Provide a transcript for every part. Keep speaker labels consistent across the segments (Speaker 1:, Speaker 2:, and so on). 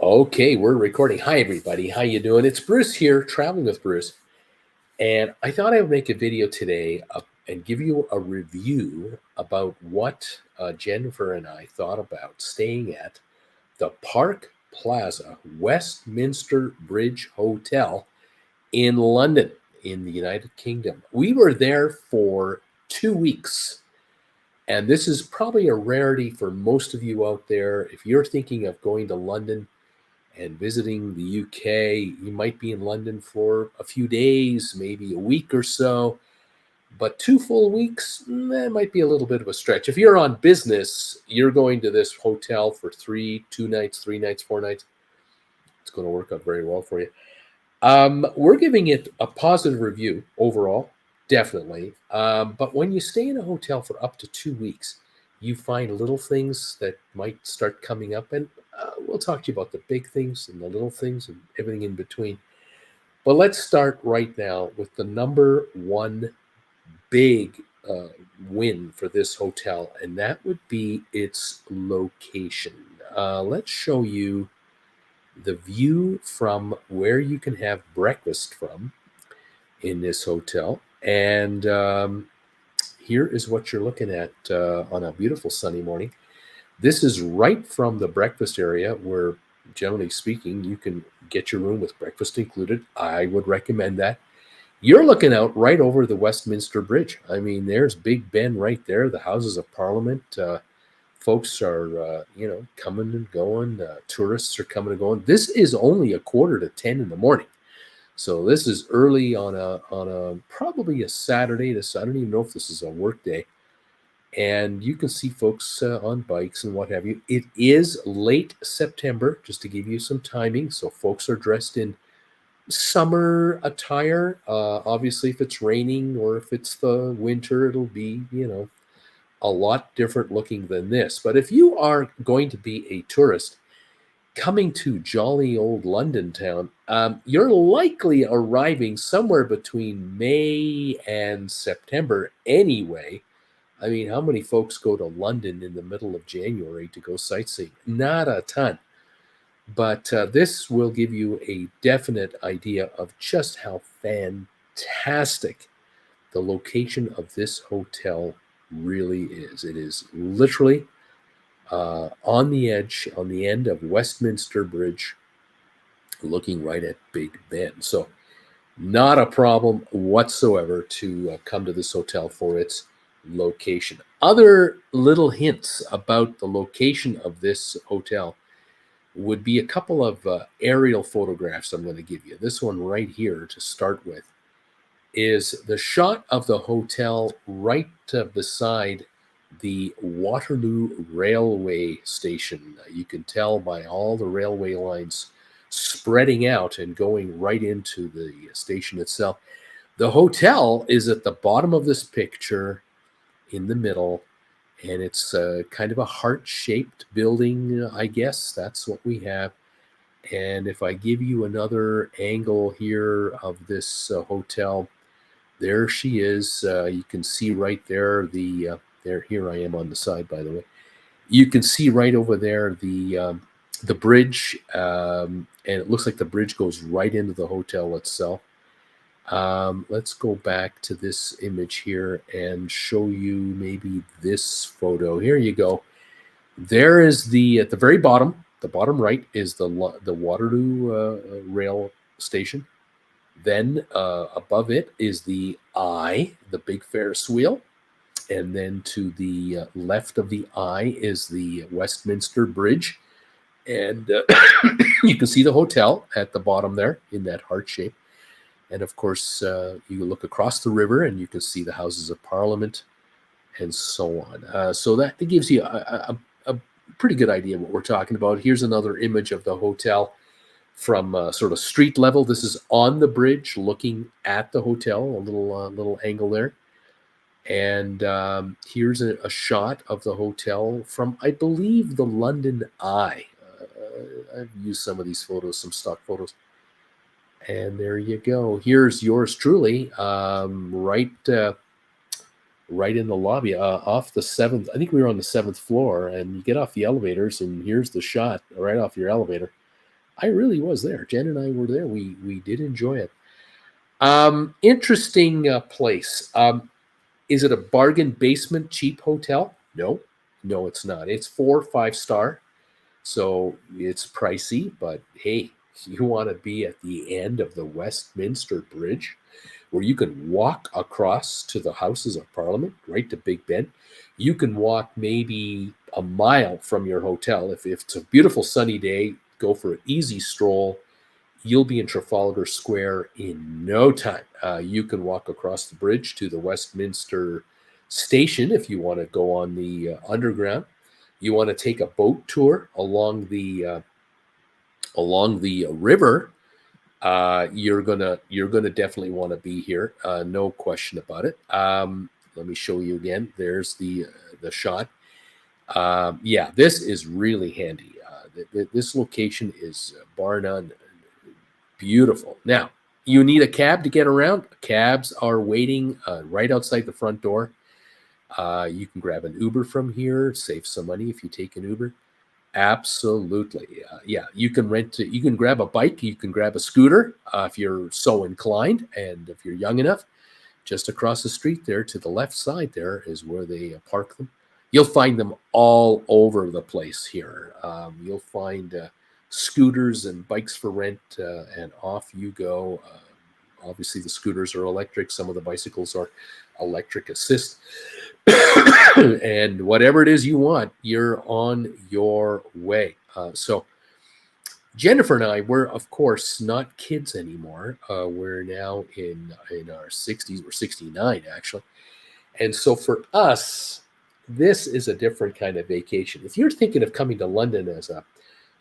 Speaker 1: Okay, we're recording. Hi, everybody. How you doing? It's Bruce here, traveling with Bruce, and I thought I would make a video today and give you a review about what Jennifer and I thought about staying at the Park Plaza Westminster Bridge Hotel in London, in the United Kingdom. We were there for 2 weeks. And this is probably a rarity for most of you out there. If you're thinking of going to London and visiting the UK, you might be in London for a few days, maybe a week or so. But 2 full weeks, that might be a little bit of a stretch. If you're on business, you're going to this hotel for 2 nights, 3 nights, 4 nights. It's going to work out very well for you. We're giving it a positive review overall, definitely. But when you stay in a hotel for up to 2 weeks, you find little things that might start coming up, and we'll talk to you about the big things and the little things and everything in between. But let's start right now with the number one big win for this hotel, and that would be its location. Let's show you the view from where you can have breakfast from in this hotel. And here is what you're looking at on a beautiful sunny morning. This is right from the breakfast area where, generally speaking, you can get your room with breakfast included. I would recommend that. You're looking out right over the Westminster Bridge. I mean, there's Big Ben right there, the Houses of Parliament. Folks are, coming and going. Tourists are coming and going. This is only 9:45 in the morning. So this is early on a probably a Saturday. I don't even know if this is a work day. And you can see folks on bikes and what have you. It is late September, just to give you some timing. So folks are dressed in summer attire. Obviously, if it's raining or if it's the winter, it'll be, a lot different looking than this. But if you are going to be a tourist coming to jolly old London town, you're likely arriving somewhere between May and September anyway. I mean, how many folks go to London in the middle of January to go sightseeing? Not a ton. But this will give you a definite idea of just how fantastic the location of this hotel really is. It is literally on the edge, on the end of Westminster Bridge, looking right at Big Ben. So not a problem whatsoever to come to this hotel for its location. Other little hints about the location of this hotel would be a couple of aerial photographs I'm going to give you. This one right here to start with is the shot of the hotel right beside the Waterloo Railway Station. You can tell by all the railway lines spreading out and going right into the station itself. The hotel is at the bottom of this picture in the middle, and it's kind of a heart-shaped building, I guess. That's what we have. And if I give you another angle here of this hotel, there she is. You can see right there here I am on the side, by the way. You can see right over there the bridge, and it looks like the bridge goes right into the hotel itself. Let's go back to this image here and show you maybe this photo. Here you go. There is at the very bottom, the bottom right is the Waterloo rail station. Then above it is the eye, the big Ferris wheel. And then to the left of the eye is the Westminster Bridge. And you can see the hotel at the bottom there in that heart shape. And of course, you look across the river and you can see the Houses of Parliament and so on. So that gives you a pretty good idea of what we're talking about. Here's another image of the hotel from sort of street level. This is on the bridge looking at the hotel, a little angle there. And here's a shot of the hotel from, I believe, the London Eye. I've used some of these photos, some stock photos. And there you go. Here's yours truly, right in the lobby, off the 7th. I think we were on the 7th floor, and you get off the elevators, and here's the shot right off your elevator. I really was there. Jen and I were there. We did enjoy it. Interesting place. Is it a bargain basement cheap hotel? No, no, it's not. It's 4 or 5 star, so it's pricey. But hey, you want to be at the end of the Westminster Bridge, where you can walk across to the Houses of Parliament, right to Big Ben. You can walk maybe a mile from your hotel. If it's a beautiful sunny day, go for an easy stroll. You'll be in Trafalgar Square in no time. You can walk across the bridge to the Westminster station if you want to go on the underground. You want to take a boat tour along the river. You're gonna definitely want to be here. No question about it. Let me show you again. There's the shot. Yeah, this is really handy. This location is bar none beautiful. Now, you need a cab to get around. Cabs are waiting right outside the front door. You can grab an Uber from here, save some money if you take an Uber. Absolutely. Yeah, you can you can grab a bike, you can grab a scooter if you're so inclined, and if you're young enough. Just across the street there to the left side there is where they park them. You'll find them all over the place here. You'll find scooters and bikes for rent, and off you go. Obviously, the scooters are electric. Some of the bicycles are electric assist. And whatever it is you want, you're on your way. So Jennifer and I, we're of course not kids anymore. We're now in our 60s. We're 69 actually, and so for us, this is a different kind of vacation. If you're thinking of coming to London as a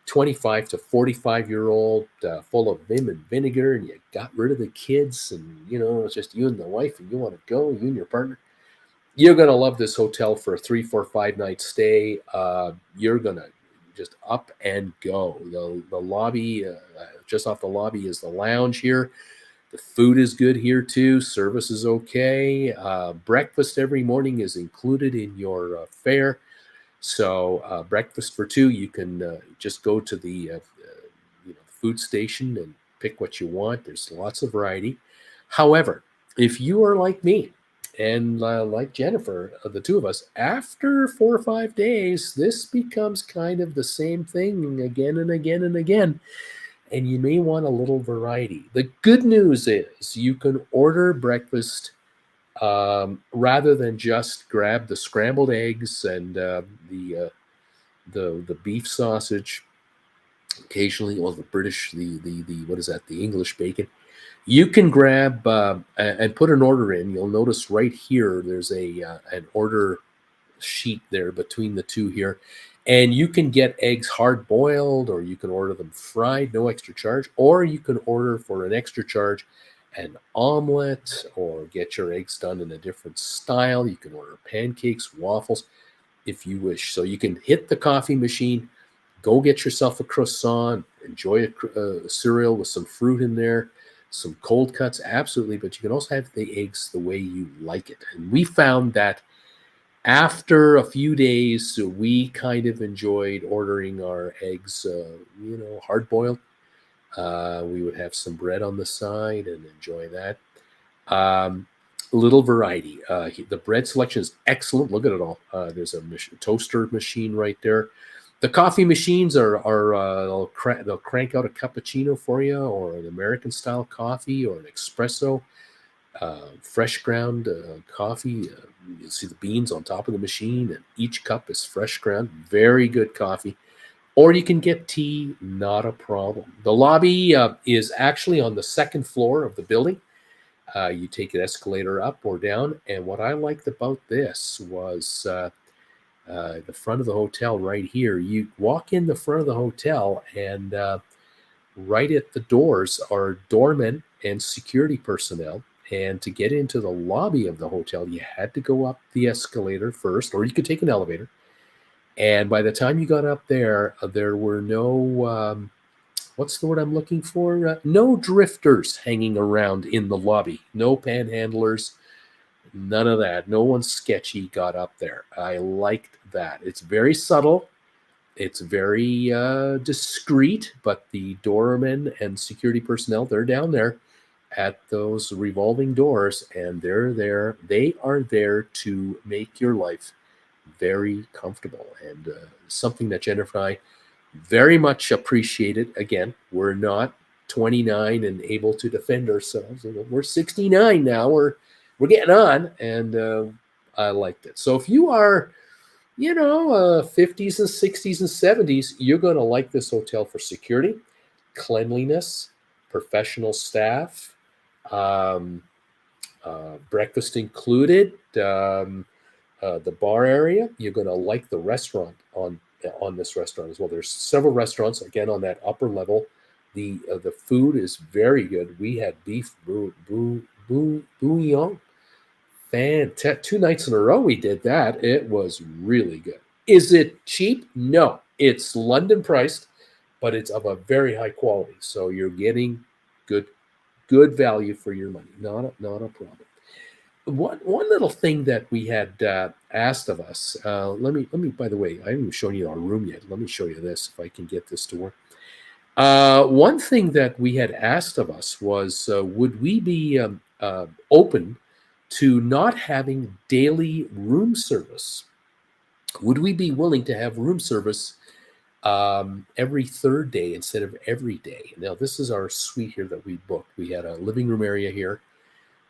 Speaker 1: 25 to 45-year-old, full of vim and vinegar, and you got rid of the kids, and it's just you and the wife, and you want to go, you and your partner, you're gonna love this hotel for a 3, 4, 5 night stay. You're gonna just up and go. The lobby, just off the lobby, is the lounge here. The food is good here too. Service is okay. Breakfast every morning is included in your fare. So breakfast for two, you can just go to the food station and pick what you want. There's lots of variety. However, if you are like me and like Jennifer, the two of us, after 4 or 5 days, this becomes kind of the same thing again and again and again. And you may want a little variety. The good news is you can order breakfast rather than just grab the scrambled eggs and the beef sausage. Occasionally, well, the British, the what is that? The English bacon. You can grab and put an order in. You'll notice right here there's an order sheet there between the two here, and you can get eggs hard boiled, or you can order them fried, no extra charge, or you can order for an extra charge an omelet, or get your eggs done in a different style. You can order pancakes, waffles, if you wish. So you can hit the coffee machine, go get yourself a croissant, enjoy a cereal with some fruit in there, some cold cuts, absolutely. But you can also have the eggs the way you like it. And we found that after a few days, we kind of enjoyed ordering our eggs, hard boiled. We would have some bread on the side and enjoy that. Little variety. The bread selection is excellent. Look at it all. There's a toaster machine right there. The coffee machines are they'll crank out a cappuccino for you, or an American style coffee, or an espresso. Fresh ground coffee. You see the beans on top of the machine, and each cup is fresh ground. Very good coffee. Or you can get tea, not a problem. The lobby is actually on the second floor of the building. You take an escalator up or down. And what I liked about this was the front of the hotel right here. You walk in the front of the hotel, and right at the doors are doormen and security personnel. And to get into the lobby of the hotel, you had to go up the escalator first, or you could take an elevator. And by the time you got up there, there were no, what's the word I'm looking for? No drifters hanging around in the lobby. No panhandlers. None of that. No one sketchy got up there. I liked that. It's very subtle. It's very discreet, but the doormen and security personnel, they're down there at those revolving doors, and they're there. They are there to make your life very comfortable, and something that Jennifer and I very much appreciated. Again, we're not 29 and able to defend ourselves. We're 69 now. We're getting on, and I liked it. So if you are 50s and 60s and 70s, you're going to like this hotel for security, cleanliness, professional staff, um, breakfast included, the bar area. You're going to like the restaurant on this restaurant as well. There's several restaurants again on that upper level. The food is very good. We had beef bouillon. Fantastic. 2 nights in a row we did that. It was really good. Is it cheap? No. It's London priced, but it's of a very high quality. So you're getting good value for your money. Not a problem. One little thing that we had asked of us. Let me. By the way, I haven't even shown you our room yet. Let me show you this if I can get this to work. One thing that we had asked of us was, would we be open to not having daily room service? Would we be willing to have room service every third day instead of every day? Now, this is our suite here that we booked. We had a living room area here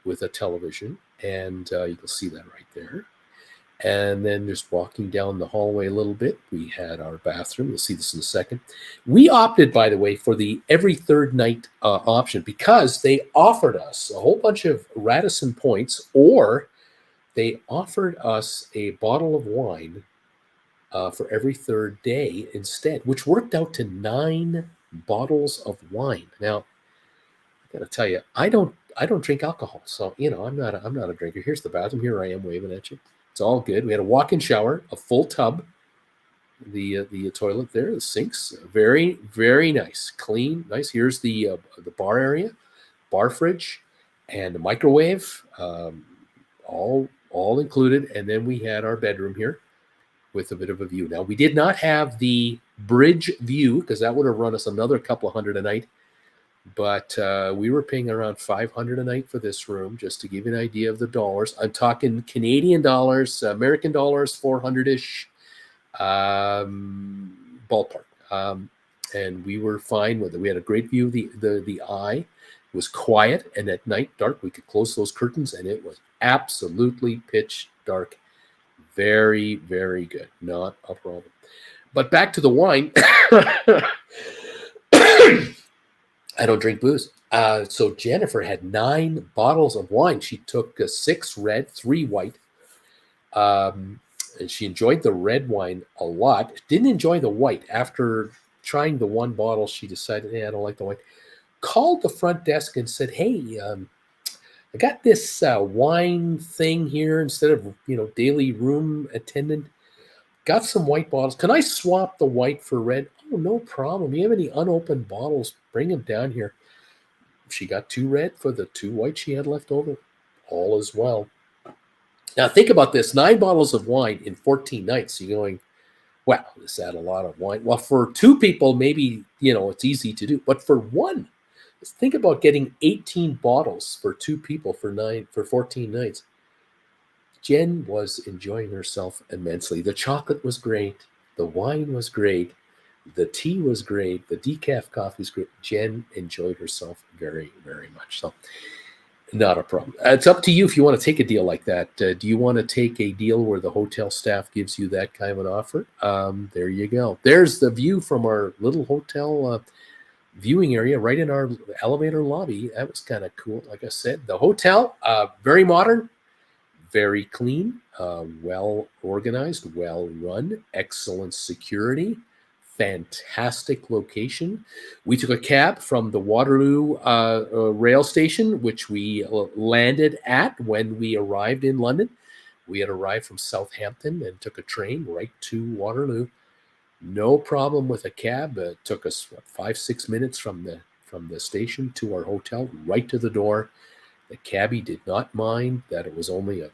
Speaker 1: with a television, and you can see that right there. And then just walking down the hallway a little bit, we had our bathroom. You'll see this in a second. We opted, by the way, for the every third night option because they offered us a whole bunch of Radisson points, or they offered us a bottle of wine for every third day instead, which worked out to 9 bottles of wine. Now, I got to tell you, I don't drink alcohol, so I'm not a drinker. Here's the bathroom. Here I am waving at you. It's all good. We had a walk-in shower, a full tub, the toilet there, the sinks, very, very nice, clean, nice. Here's the bar area, bar fridge, and the microwave, all included. And then we had our bedroom here with a bit of a view. Now, we did not have the bridge view because that would have run us another couple of $100 a night. But we were paying around $500 a night for this room, just to give you an idea of the dollars. I'm talking Canadian dollars, American dollars, 400-ish ballpark. And we were fine with it. We had a great view of the eye. It was quiet, and at night, dark. We could close those curtains, and it was absolutely pitch dark. Very, very good. Not a problem. But back to the wine. I don't drink booze. So Jennifer had 9 bottles of wine. She took 6 red, 3 white. And she enjoyed the red wine a lot. Didn't enjoy the white. After trying the 1 bottle, she decided, I don't like the white. Called the front desk and said, hey, I got this wine thing here instead of, daily room attendant. Got some white bottles. Can I swap the white for red? Oh, no problem. You have any unopened bottles? Bring them down here. She got 2 red for the 2 white she had left over. All is well. Now, think about this. 9 bottles of wine in 14 nights. You're going, wow, is that a lot of wine? Well, for 2 people, maybe, it's easy to do. But for 1, think about getting 18 bottles for 2 people for 14 nights. Jen was enjoying herself immensely. The chocolate was great. The wine was great. The tea was great. The decaf coffee was great. Jen enjoyed herself very, very much. So not a problem. It's up to you if you want to take a deal like that. Do you want to take a deal where the hotel staff gives you that kind of an offer? There you go. There's the view from our little hotel viewing area right in our elevator lobby. That was kind of cool. Like I said, the hotel, very modern. Very clean, well organized, well run, excellent security, fantastic location. We took a cab from the Waterloo rail station, which we landed at when we arrived in London. We had arrived from Southampton and took a train right to Waterloo. No problem with a cab. It took us 5-6 minutes from the station to our hotel, right to the door. The cabbie did not mind that it was only a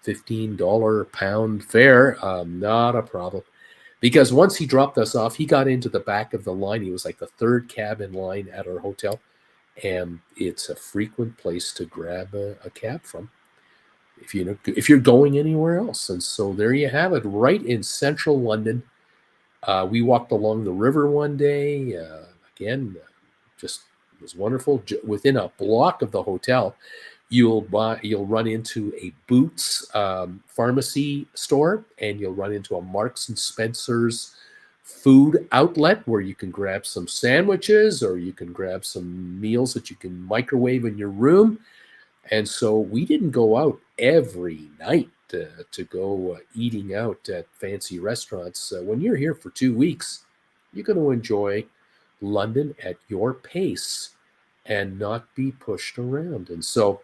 Speaker 1: $15 pound fare. Not a problem. because once he dropped us off, he got into the back of the line. He was like the third cab in line at our hotel, and it's a frequent place to grab a cab from if you're going anywhere else. And so there you have it, right in central London. We walked along the river one day. Again, just was wonderful. Within a block of the hotel, you'll run into a Boots pharmacy store, and you'll run into a Marks and Spencer's food outlet where you can grab some sandwiches, or you can grab some meals that you can microwave in your room. And so we didn't go out every night to go eating out at fancy restaurants. When you're here for 2 weeks, you're going to enjoy London at your pace and not be pushed around. And so,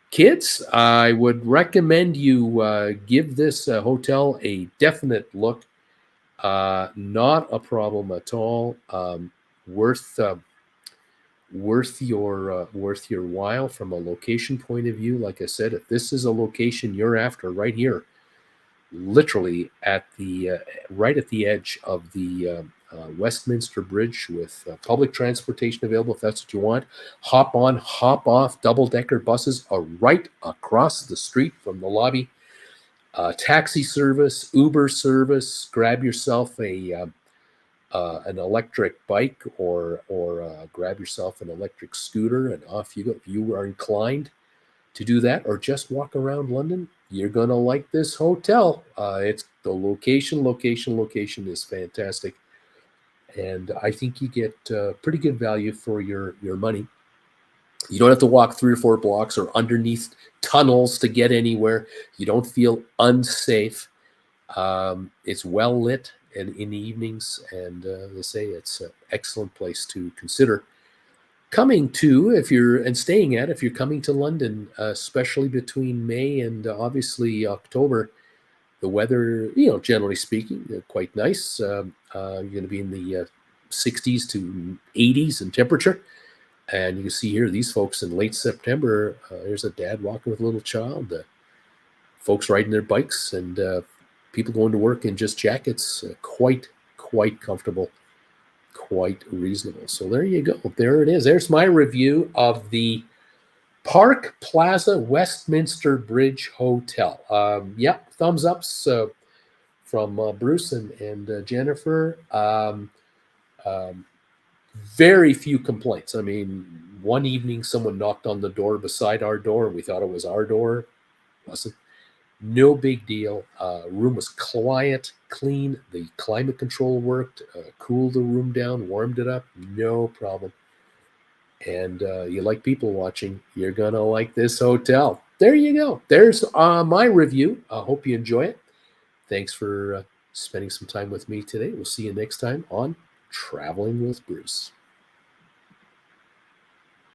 Speaker 1: kids, I would recommend you give this hotel a definite look. Not a problem at all. Worth your while from a location point of view. Like I said, if this is a location you're after, right here, literally at the right at the edge of the Westminster Bridge, with public transportation available if that's what you want. Hop on, hop off. Double-decker buses are right across the street from the lobby. Taxi service, Uber service. Grab yourself an electric bike, or grab yourself an electric scooter, and off you go. If you are inclined to do that, or just walk around London, you're going to like this hotel. It's the location is fantastic. And I think you get pretty good value for your money. You don't have to walk 3 or 4 blocks or underneath tunnels to get anywhere. You don't feel unsafe. It's well lit and in the evenings, and they say it's an excellent place to consider coming to if you're coming to London, especially between May and obviously October. The weather, generally speaking, quite nice. You're going to be in the 60s to 80s in temperature. And you can see here, these folks in late September, there's a dad walking with a little child, folks riding their bikes, and people going to work in just jackets, quite comfortable, quite reasonable. So there you go. There it is. There's my review of the Park Plaza Westminster Bridge Hotel. Thumbs ups from Bruce and Jennifer. Very few complaints. I mean, one evening someone knocked on the door beside our door, and we thought it was our door. Wasn't. No big deal. Room was quiet, clean. The climate control worked. Cooled the room down, warmed it up. No problem. And you like people watching, you're going to like this hotel. There you go. There's my review. I hope you enjoy it. Thanks for spending some time with me today. We'll see you next time on Traveling with Bruce.